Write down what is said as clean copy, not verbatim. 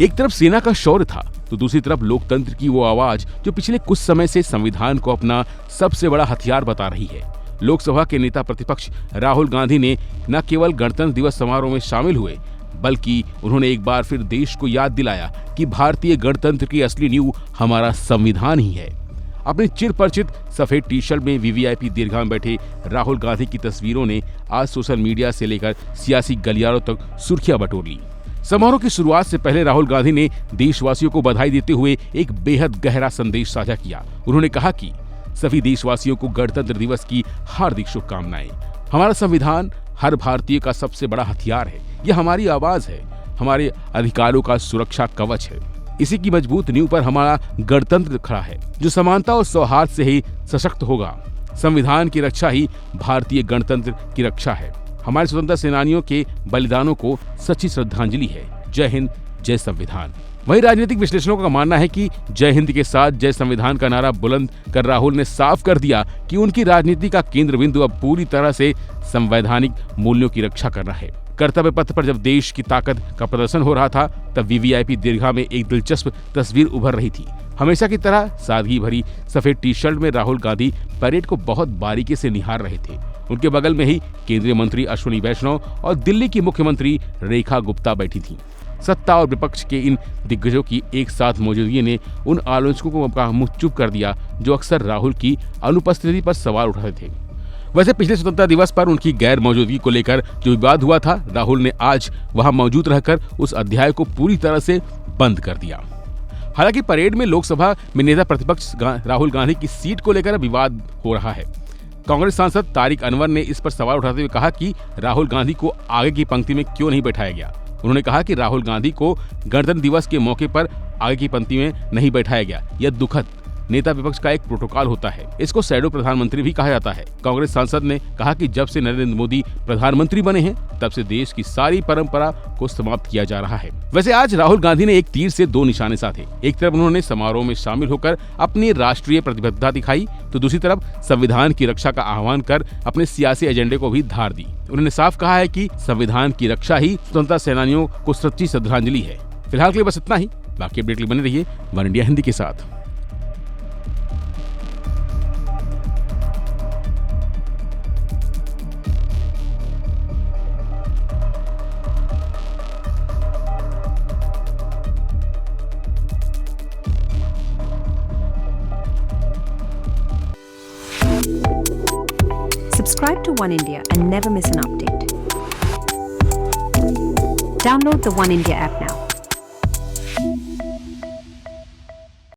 एक तरफ सेना का शौर्य था तो दूसरी तरफ लोकतंत्र की वो आवाज जो पिछले कुछ समय से संविधान को अपना सबसे बड़ा हथियार बता रही है। लोकसभा के नेता प्रतिपक्ष राहुल गांधी ने न केवल गणतंत्र दिवस समारोह में शामिल हुए बल्कि उन्होंने एक बार फिर देश को याद दिलाया कि भारतीय गणतंत्र की असली नींव हमारा संविधान ही है। अपनी चिर परिचित सफेद टी शर्ट में वीवीआईपी दीर्घा में बैठे राहुल गांधी की तस्वीरों ने आज सोशल मीडिया से लेकर सियासी गलियारों तक सुर्खियां बटोर ली। समारोह की शुरुआत से पहले राहुल गांधी ने देशवासियों को बधाई देते हुए एक बेहद गहरा संदेश साझा किया। उन्होंने कहा कि सभी देशवासियों को गणतंत्र दिवस की हार्दिक शुभकामनाएं। हमारा संविधान हर भारतीय का सबसे बड़ा हथियार है। यह हमारी आवाज है, हमारे अधिकारों का सुरक्षा कवच है। इसी की मजबूत नींव पर हमारा गणतंत्र खड़ा है जो समानता और सौहार्द से ही सशक्त होगा। संविधान की रक्षा ही भारतीय गणतंत्र की रक्षा है। हमारे स्वतंत्रता सेनानियों के बलिदानों को सच्ची श्रद्धांजलि है। जय हिंद, जय संविधान। वहीं राजनीतिक विश्लेषकों का मानना है कि जय हिंद के साथ जय संविधान का नारा बुलंद कर राहुल ने साफ कर दिया कि उनकी राजनीति का केंद्र बिंदु अब पूरी तरह से संवैधानिक मूल्यों की रक्षा करना है। कर्तव्य पथ पर जब देश की ताकत का प्रदर्शन हो रहा था तब वीवीआईपी दीर्घा में एक दिलचस्प तस्वीर उभर रही थी। हमेशा की तरह सादगी भरी सफेद टी शर्ट में राहुल गांधी परेड को बहुत बारीकी से निहार रहे थे। उनके बगल में ही केंद्रीय मंत्री अश्विनी वैष्णव और दिल्ली की मुख्यमंत्री रेखा गुप्ता बैठी थीं। सत्ता और विपक्ष के इन दिग्गजों की एक साथ मौजूदगी ने उन आलोचकों को अपना मुंह चुप कर दिया जो अक्सर राहुल की अनुपस्थिति पर सवाल उठाते थे। वैसे पिछले स्वतंत्रता दिवस पर उनकी गैर मौजूदगी को लेकर जो विवाद हुआ था, राहुल ने आज वहां मौजूद रहकर उस अध्याय को पूरी तरह से बंद कर दिया। हालांकि परेड में लोकसभा में नेता प्रतिपक्ष राहुल गांधी की सीट को लेकर विवाद हो रहा है। कांग्रेस सांसद तारिक अनवर ने इस पर सवाल उठाते हुए कहा कि राहुल गांधी को आगे की पंक्ति में क्यों नहीं बैठाया गया। उन्होंने कहा कि राहुल गांधी को गणतंत्र दिवस के मौके पर आगे की पंक्ति में नहीं बैठाया गया। यह दुखद नेता विपक्ष का एक प्रोटोकॉल होता है। इसको शैडो प्रधानमंत्री भी कहा जाता है। कांग्रेस सांसद ने कहा कि जब से नरेंद्र मोदी प्रधानमंत्री बने हैं तब से देश की सारी परंपरा को समाप्त किया जा रहा है। वैसे आज राहुल गांधी ने एक तीर से दो निशाने साधे। एक तरफ उन्होंने समारोह में शामिल होकर अपनी राष्ट्रीय प्रतिबद्धता दिखाई तो दूसरी तरफ संविधान की रक्षा का आह्वान कर अपने सियासी एजेंडे को भी धार दी। उन्होंने साफ कहा है कि संविधान की रक्षा ही स्वतंत्रता सेनानियों को सच्ची श्रद्धांजलि है। फिलहाल के लिए बस इतना ही। बाकी अपडेट के लिए बने रहिए वन इंडिया हिंदी के साथ। Subscribe to One India and never miss an update. Download the One India app now.